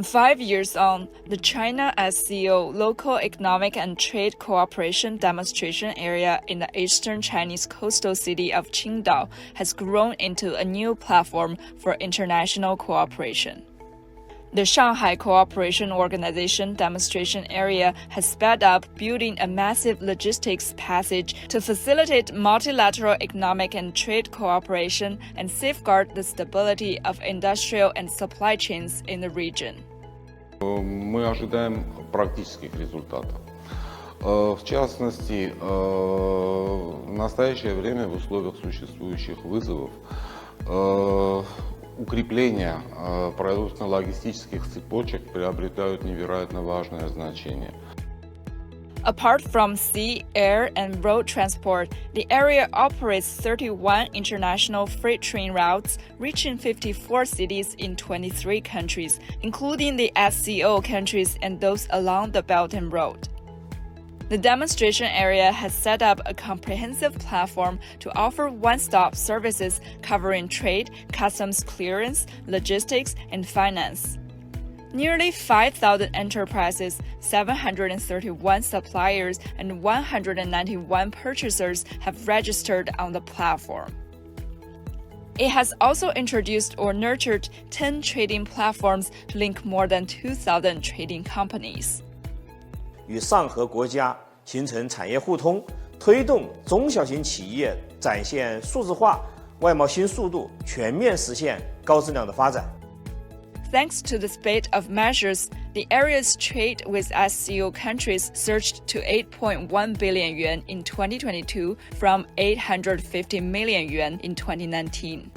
5 years on, the China SCO Local Economic and Trade Cooperation Demonstration Area in the eastern Chinese coastal city of Qingdao has grown into a new platform for international cooperation. The Shanghai Cooperation Organization demonstration area has sped up building a massive logistics passage to facilitate multilateral economic and trade cooperation and safeguard the stability of industrial and supply chains in the region. Мы ожидаем практических результатов. В частности, в настоящее время в условиях существующих вызовов укрепление продовольственно-логистических цепочек приобретают невероятно важное значение. Apart from sea, air, and road transport, the area operates 31 international freight train routes, reaching 54 cities in 23 countries, including the SCO countries and those along the Belt and Road. The demonstration area has set up a comprehensive platform to offer one-stop services covering trade, customs clearance, logistics, and finance. Nearly 5,000 enterprises, 731 suppliers, and 191 purchasers have registered on the platform. It has also introduced or nurtured 10 trading platforms to link more than 2,000 trading companies. 与上合国家形成产业互通，推动中小型企业展现数字化、外贸新速度，全面实现高质量的发展。Thanks to the spate of measures, the area's trade with SCO countries surged to 8.1 billion yuan in 2022 from 850 million yuan in 2019.